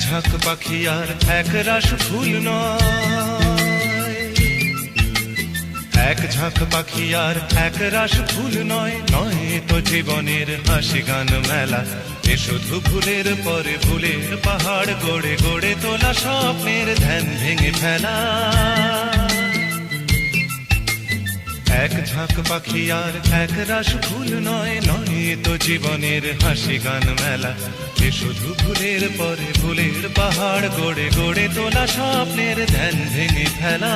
ঝাঁক পাখি আর এক রাশ ফুল নয়, এক ঝাঁক পাখি আর এক রাশ ফুল নয়, নয় তো জীবনের হাসি গান মেলা। এ শুধু ভুলের পরে ভুলের পাহাড় গড়ে গড়ে তোলা স্বপ্নের ধ্যান ভেঙে ফেলা। এক ঝাঁক পাখি আর এক রাশ ফুল নয়, নয় তো জীবনের হাসি গান মেলা। এ শুধু ভুলের পরে ভুলের পাহাড় গড়ে গড়ে তোলা স্বপ্নের ধ্যান ভেঙে ফেলা।